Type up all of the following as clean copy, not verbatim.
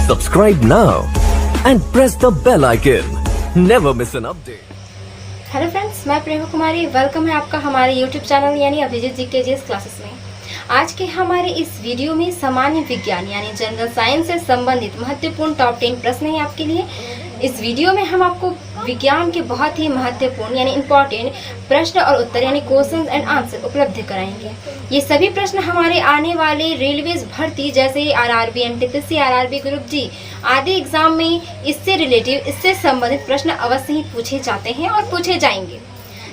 Subscribe now and press the bell icon. Never miss an update. Hello friends, मैं प्रेमा कुमारी। Welcome है आपका हमारे YouTube channel यानी Abhijit GKGS classes में। आज के हमारे इस वीडियो में सामान्य विज्ञान यानी जनरल साइंस से संबंधित महत्वपूर्ण टॉप 10 प्रश्न है आपके लिए। इस वीडियो में हम आपको विज्ञान के बहुत ही महत्वपूर्ण यानी इम्पोर्टेंट प्रश्न और उत्तर यानी क्वेश्चन एंड आंसर उपलब्ध कराएंगे। ये सभी प्रश्न हमारे आने वाले रेलवेज भर्ती जैसे आरआरबी, एनटीपीसी, आरआरबी ग्रुप जी आदि एग्जाम में इससे रिलेटिव, इससे संबंधित प्रश्न अवश्य ही पूछे जाते हैं और पूछे जाएंगे।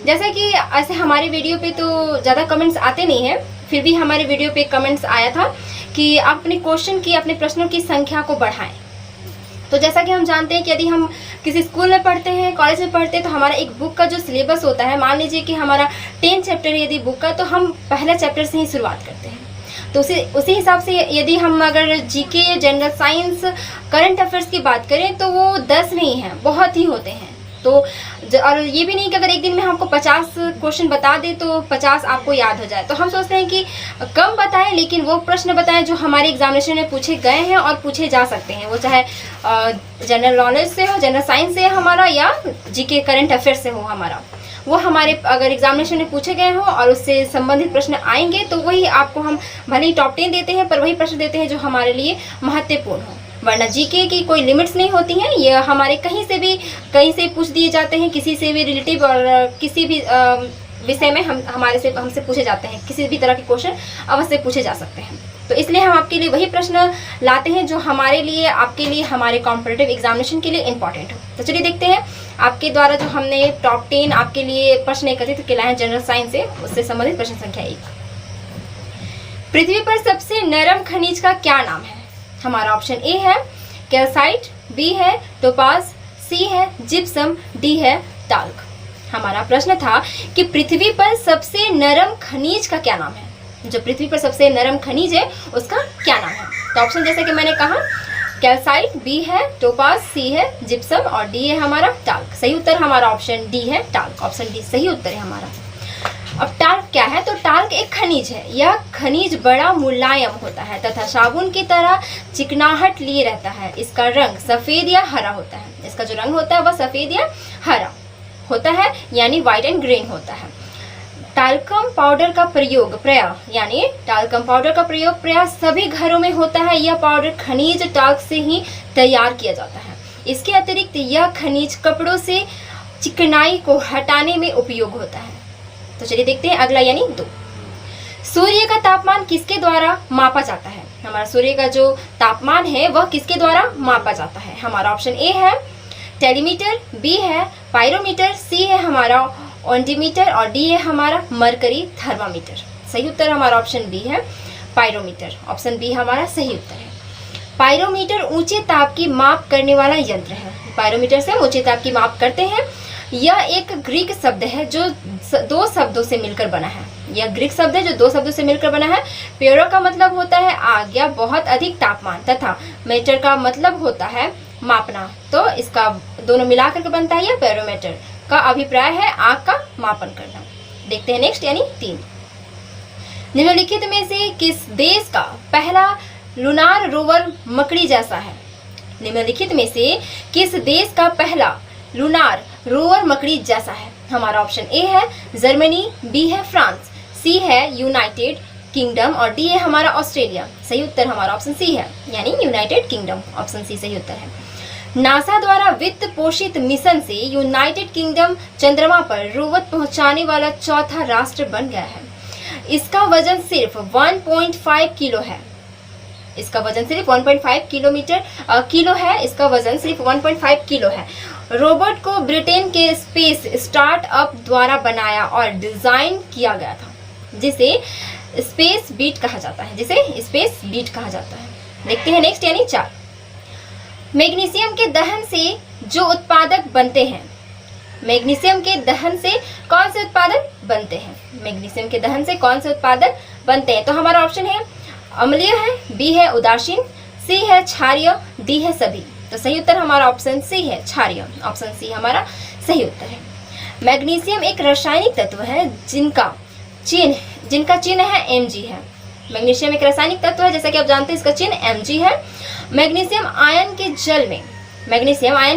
जैसे कि ऐसे हमारे वीडियो पे तो ज़्यादा कमेंट्स आते नहीं हैं, फिर भी हमारे वीडियो पे कमेंट्स आया था कि आप अपने क्वेश्चन की, अपने प्रश्नों की संख्या को बढ़ाएं। तो जैसा कि हम जानते हैं कि यदि हम किसी स्कूल में पढ़ते हैं, कॉलेज में पढ़ते हैं, तो हमारा एक बुक का जो सिलेबस होता है, मान लीजिए कि हमारा 10 चैप्टर यदि बुक का, तो हम पहला चैप्टर से ही शुरुआत करते हैं। तो उसी हिसाब से यदि हम अगर GK, general science, current affairs की बात करें तो वो 10 नहीं हैं, बहुत ही होते हैं। तो और ये भी नहीं कि अगर एक दिन में हमको 50 क्वेश्चन बता दे तो 50 आपको याद हो जाए। तो हम सोचते हैं कि कम बताएं लेकिन वो प्रश्न बताएं जो हमारे एग्जामिनेशन में पूछे गए हैं और पूछे जा सकते हैं। वो चाहे जनरल नॉलेज से हो, जनरल साइंस से हमारा, या जीके करंट अफेयर से हो हमारा, वो हमारे अगर एग्जामिनेशन में पूछे गए हों और उससे संबंधित प्रश्न आएंगे तो वही आपको हम भले ही टॉप 10 देते हैं पर वही प्रश्न देते हैं जो हमारे लिए महत्वपूर्ण हो। वरना जीके की कोई लिमिट्स नहीं होती हैं, ये हमारे कहीं से पूछ दिए जाते हैं, किसी से भी रिलेटिव और किसी भी विषय में हमसे पूछे जाते हैं। किसी भी तरह के क्वेश्चन अवश्य पूछे जा सकते हैं। तो इसलिए हम आपके लिए वही प्रश्न लाते हैं जो हमारे लिए, आपके लिए, हमारे कॉम्पिटिटिव एग्जामिनेशन के लिए इंपॉर्टेंट हो। तो चलिए देखते हैं आपके द्वारा जो हमने टॉप 10 आपके लिए प्रश्न एकत्रित किया है जनरल साइंस से, उससे संबंधित प्रश्न संख्या 1। पृथ्वी पर सबसे नरम खनिज का क्या नाम है? हमारा ऑप्शन ए है कैल्साइट, बी है टोपाज, सी है जिप्सम, डी है टाल्क। हमारा प्रश्न था कि पृथ्वी पर सबसे नरम खनिज का क्या नाम है? जो पृथ्वी पर सबसे नरम खनिज है उसका क्या नाम है? तो ऑप्शन जैसे कि मैंने कहा कैल्साइट, बी है टोपाज, सी है जिप्सम और डी है हमारा टाल्क। सही उत्तर हमारा ऑप्शन डी है टाल्क। ऑप्शन डी सही उत्तर है हमारा। अब टाल्क क्या है? तो टाल्क एक खनिज है। यह खनिज बड़ा मुलायम होता है तथा साबुन की तरह चिकनाहट लिए रहता है। इसका रंग सफेद या हरा होता है। इसका जो रंग होता है वह सफेद या हरा होता है यानी व्हाइट एंड ग्रीन होता है। टाल्कम पाउडर का प्रयोग प्राय सभी घरों में होता है। यह पाउडर खनिज टाल्क से ही तैयार किया जाता है। इसके अतिरिक्त यह खनिज कपड़ों से चिकनाई को हटाने में उपयोग होता है। तो चलिए देखते हैं अगला यानी 2। सूर्य का तापमान किसके द्वारा मापा जाता है? हमारा सूर्य का जो तापमान है वह किसके द्वारा मापा जाता है? हमारा ऑप्शन ए है टेलीमीटर, बी है पायरोमीटर, सी है हमारा ऑन्टीमीटर और डी है हमारा मरकरी थर्मामीटर। सही उत्तर हमारा ऑप्शन बी है पायरोमीटर। ऑप्शन बी हमारा सही उत्तर है। पायरोमीटर ऊंचे ताप की माप करने वाला यंत्र है। पायरोमीटर से ऊंचे ताप की माप करते हैं। यह एक ग्रीक शब्द है जो 2 शब्दों से मिलकर बना है। यह ग्रीक शब्द है जो 2 शब्दों से मिलकर बना है। पेरो का मतलब होता है आग या बहुत अधिक तापमान तथा मीटर का मतलब होता है मापना। तो इसका दोनों मिलाकर के बनता है यह पेरोमीटर। का अभिप्राय है आग का मापन करना। देखते हैं नेक्स्ट यानी 3। निम्नलिखित में से किस देश का पहला लूनार रोवर मकड़ी जैसा है? निम्नलिखित में से किस देश का पहला लूनार रोवर मकड़ी जैसा है? हमारा ऑप्शन ए है जर्मनी, बी है फ्रांस, सी है यूनाइटेड किंगडम और डी है हमारा ऑस्ट्रेलिया। सही उत्तर हमारा ऑप्शन सी है यानी यूनाइटेड किंगडम। ऑप्शन सी सही उत्तर है। नासा द्वारा वित्त पोषित मिशन से यूनाइटेड किंगडम चंद्रमा पर रोवर पहुंचाने वाला चौथा राष्ट्र बन गया है। इसका वजन सिर्फ 1.5 किलो है। इसका वजन सिर्फ 1.5 किलो है। इसका वजन सिर्फ 1.5 किलो है। रोबोट को ब्रिटेन के स्पेस स्टार्टअप द्वारा बनाया और डिजाइन किया गया था, जिसे स्पेस बीट कहा जाता है। देखते हैं नेक्स्ट यानी 4। मैग्नीशियम के दहन से जो उत्पादक बनते हैं, मैग्नीशियम के दहन से कौन से उत्पादक बनते हैं? मैग्नीशियम के दहन से कौन से उत्पादक बनते हैं? तो हमारा ऑप्शन है अम्लीय है, बी है उदासीन, सी है क्षारीय, डी है सभी। तो सही उत्तर हमारा ऑप्शन सी है क्षारीय। ऑप्शन सी हमारा सही उत्तर है। मैग्नीशियम एक रासायनिक तत्व है जिनका चिन्ह है Mg है। मैग्नीशियम एक रासायनिक तत्व है, जैसा कि आप जानते हैं इसका चिन्ह Mg है। मैग्नीशियम आयन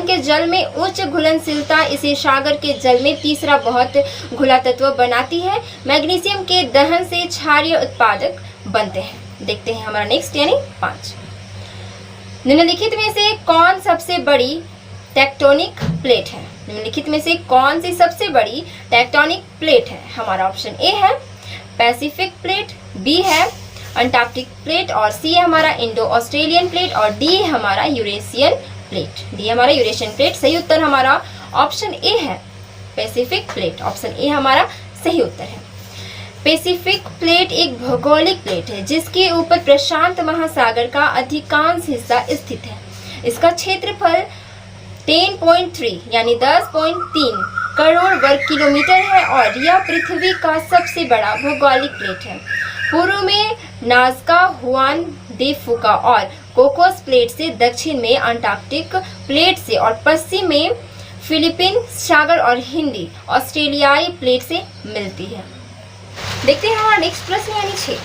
के जल में उच्च घुलनशीलता इसे सागर के जल में तीसरा बहुत घुला तत्व बनाती है। मैग्नीशियम के दहन से क्षारीय उत्पादक बनते हैं। देखते हैं हमारा नेक्स्ट यानी 5। निम्नलिखित में से कौन सबसे बड़ी टेक्टोनिक प्लेट है? निम्नलिखित में से कौन सी सबसे बड़ी टेक्टोनिक प्लेट है? हमारा ऑप्शन ए है पैसिफिक प्लेट, बी है अंटार्कटिक प्लेट और सी है हमारा इंडो ऑस्ट्रेलियन प्लेट और डी है हमारा यूरेशियन प्लेट। डी हमारा यूरेशियन प्लेट। सही उत्तर हमारा ऑप्शन ए है पैसिफिक प्लेट। ऑप्शन ए हमारा सही उत्तर है। पैसिफिक प्लेट एक भौगोलिक प्लेट है जिसके ऊपर प्रशांत महासागर का अधिकांश हिस्सा स्थित है। इसका क्षेत्रफल 10.3 यानी 10.3 करोड़ वर्ग किलोमीटर है और यह पृथ्वी का सबसे बड़ा भौगोलिक प्लेट है। पूर्व में नाज़का, हुआन दे फुका और कोकोस प्लेट से, दक्षिण में अंटार्कटिक प्लेट से और पश्चिम में फिलीपीन सागर और हिंदी ऑस्ट्रेलियाई प्लेट से मिलती है। देखते हैं हमारा नेक्स्ट प्रश्न यानी 6।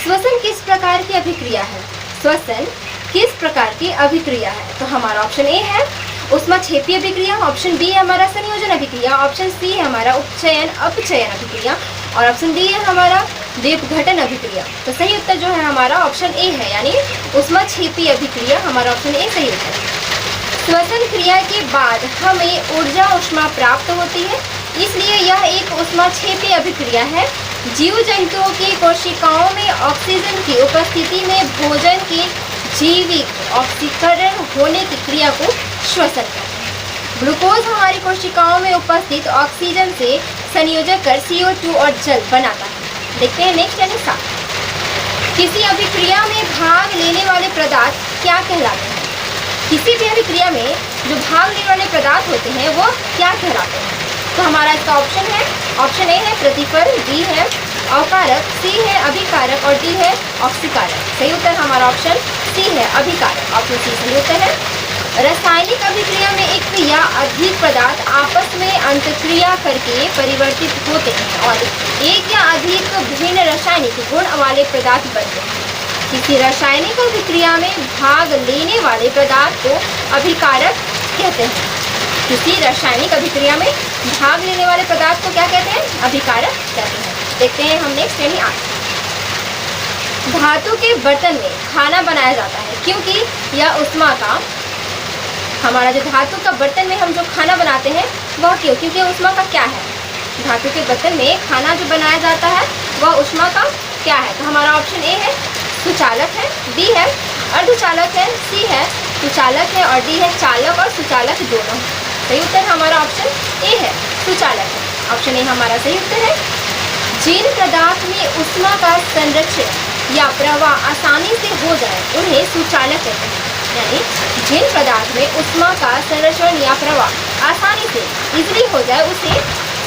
श्वसन किस प्रकार की अभिक्रिया है? श्वसन किस प्रकार की अभिक्रिया है? तो हमारा ऑप्शन ए है ऊष्माक्षेपीय अभिक्रिया, ऑप्शन बी है हमारा संयोजन अभिक्रिया, ऑप्शन सी है हमारा उपचयन अपचयन अभिक्रिया और ऑप्शन डी है हमारा द्वीपघटन अभिक्रिया। तो सही उत्तर जो है हमारा ऑप्शन ए है यानी ऊष्माक्षेपीय अभिक्रिया। हमारा ऑप्शन ए सही उत्तर है। श्वसन क्रिया के बाद हमें ऊर्जा ऊष्मा प्राप्त होती है, इसलिए यह एक ऊष्माक्षेपीय अभिक्रिया है। जीव जंतुओं की कोशिकाओं में ऑक्सीजन की उपस्थिति में भोजन के जैविक ऑक्सीकरण होने की क्रिया को श्वसन कहते हैं। ग्लूकोज हमारी कोशिकाओं में उपस्थित ऑक्सीजन से संयोजन कर CO2 और जल बनाता है। देखते हैं नेक्स्ट यानी 7। किसी अभिक्रिया में भाग लेने वाले पदार्थ क्या कहलाते हैं? किसी भी अभिक्रिया में जो भाग लेने वाले पदार्थ होते हैं वो क्या कहलाते हैं? तो हमारा इसका ऑप्शन है, ऑप्शन ए है प्रतिफल, बी है अवकारक, सी है अभिकारक और डी है ऑक्सीकारक। सही उत्तर हमारा ऑप्शन सी है अभिकारक। ऑप्शन सी सही उत्तर है। रासायनिक अभिक्रिया में एक या अधिक पदार्थ आपस में अंतःक्रिया करके परिवर्तित होते हैं और एक या अधिक भिन्न रासायनिक गुण वाले पदार्थ बनते हैं। किसी रासायनिक अभिक्रिया में भाग लेने वाले पदार्थ को अभिकारक कहते हैं। किसी रासायनिक अभिक्रिया में भाग लेने वाले पदार्थ को क्या कहते हैं? अभिकारक कहते हैं। देखते हैं हम नेक्स्ट यानी 8। धातु के बर्तन में खाना बनाया जाता है क्योंकि यह ऊष्मा का, हमारा जो धातु का बर्तन में हम जो खाना बनाते हैं वह क्यों? क्योंकि ऊष्मा का क्या है? धातु के बर्तन में खाना जो बनाया जाता है वह ऊष्मा का क्या है? तो हमारा ऑप्शन ए है सुचालक है, बी है अर्धचालक है, सी है सुचालक है और डी है चालक और सुचालक दोनों। सही उत्तर हमारा ऑप्शन ए है सुचालक है। ऑप्शन ए हमारा सही उत्तर है। जिन पदार्थ में ऊष्मा का संरक्षण या प्रवाह आसानी से हो जाए उन्हें सुचालक कहते हैं। यानी जिन पदार्थ में ऊष्मा का संरक्षण या प्रवाह आसानी से इजीली हो जाए उसे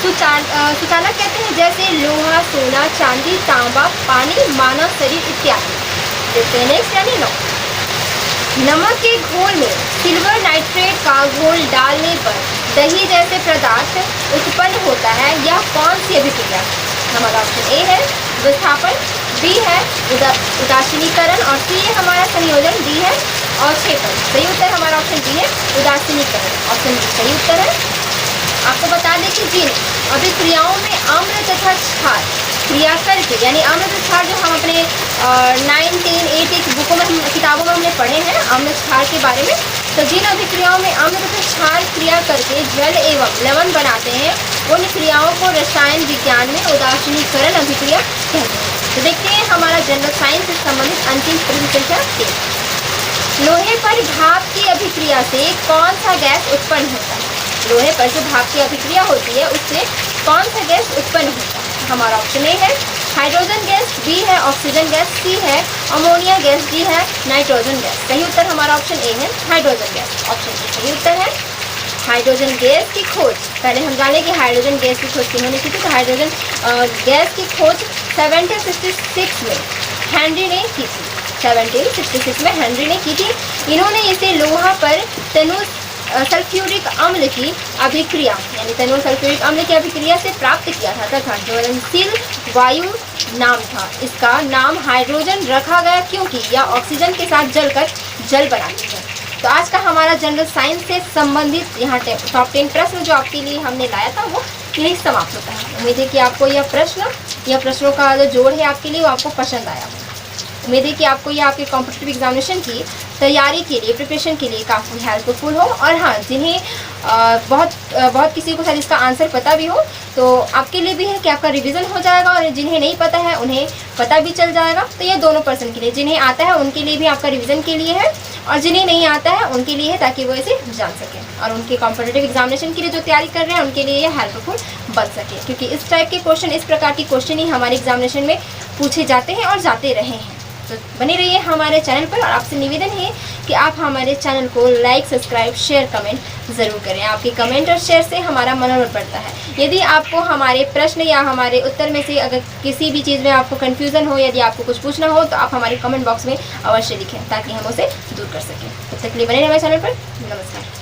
सुचालक कहते हैं, जैसे लोहा, सोना, चांदी, तांबा, पानी, मानव शरीर इत्यादि। देखते हैं नेक्स्ट यानी 9। नमक के घोल में सिल्वर नाइट्रेट का घोल डालने पर दही जैसे पदार्थ उत्पन्न होता है। यह कौन सी अभिक्रिया है? हमारा ऑप्शन ए है विस्थापन, बी है उदासीनीकरण और सी है हमारा संयोजन, डी है अवक्षेपण। सही उत्तर हमारा ऑप्शन डी है उदासीनीकरण। ऑप्शन डी सही उत्तर है। आपको बता दें कि जिन अभिक्रियाओं में आम्ल तथा क्षार क्रिया करके, यानी आम्ल तथा क्षार जो हम अपने 9, 10, 8 बुकों में, किताबों में हमने पढ़े हैं आम्ल क्षार के बारे में, तो जिन अभिक्रियाओं में आम्ल तथा क्षार क्रिया करके जल एवं लवण बनाते हैं उन क्रियाओं को रसायन विज्ञान में उदासीनीकरण अभिक्रिया कहते हैं। तो देखते हैं हमारा जनरल साइंस से संबंधित अंतिम प्रश्न संख्या 3। लोहे पर भाप की अभिक्रिया से कौन सा गैस उत्पन्न होता है? लोहे पर जो भाप की अभिक्रिया होती है उससे कौन सा गैस उत्पन्न होता है? हमारा ऑप्शन ए है हाइड्रोजन गैस, बी है ऑक्सीजन गैस, सी है अमोनिया गैस, डी है नाइट्रोजन गैस। सही उत्तर हमारा ऑप्शन ए है हाइड्रोजन गैस। ऑप्शन ए सही उत्तर है। हाइड्रोजन गैस की खोज, पहले हम जाने कि हाइड्रोजन गैस की खोज किन्होंने की थी। तो हाइड्रोजन गैस की खोज 1766 में हेनरी ने की थी। 1766 में हेनरी ने की थी। इन्होंने इसे लोहा पर तनु सल्फ्यूरिक अम्ल की अभिक्रिया, यानी तनु सल्फ्यूरिक अम्ल की अभिक्रिया से प्राप्त किया था तथा ज्वलनशील वायु नाम था। इसका नाम हाइड्रोजन रखा गया क्योंकि यह ऑक्सीजन के साथ जलकर जल बनाती है। तो आज का हमारा जनरल साइंस से संबंधित यहाँ टॉप 10 प्रश्न जो आपके लिए हमने लाया था वो यही समाप्त होता है। उम्मीद है कि आपको यह प्रश्नों का जो जोड़ है आपके लिए वो आपको पसंद आया होगा। उम्मीद है कि आपको यह आपके कॉम्पिटिटिव एग्जामिनेशन की तैयारी के लिए, प्रिपरेशन के लिए काफ़ी हेल्पफुल हो। और हाँ, जिन्हें बहुत किसी को शायद इसका आंसर पता भी हो तो आपके लिए भी है कि आपका रिवीजन हो जाएगा, और जिन्हें नहीं पता है उन्हें पता भी चल जाएगा। तो ये दोनों पर्सन के लिए, जिन्हें आता है उनके लिए भी आपका रिवीजन के लिए है, और जिन्हें नहीं आता है उनके लिए है ताकि वो इसे जान सकें और उनके कॉम्पिटिटिव एग्जामिनेशन के लिए जो तैयारी कर रहे हैं उनके लिए ये हेल्पफुल बन सके। क्योंकि इस टाइप के क्वेश्चन, इस प्रकार के क्वेश्चन ही हमारे एग्जामिनेशन में पूछे जाते हैं और जाते रहे हैं। तो बने रहिए हमारे चैनल पर, और आपसे निवेदन है कि आप हमारे चैनल को लाइक, सब्सक्राइब, शेयर, कमेंट ज़रूर करें। आपके कमेंट और शेयर से हमारा मनोबल बढ़ता है। यदि आपको हमारे प्रश्न या हमारे उत्तर में से अगर किसी भी चीज़ में आपको कन्फ्यूज़न हो, यदि आपको कुछ पूछना हो, तो आप हमारे कमेंट बॉक्स में अवश्य लिखें ताकि हम उसे दूर कर सकें। तब तक के लिए बने रहिए हमारे चैनल पर। नमस्कार।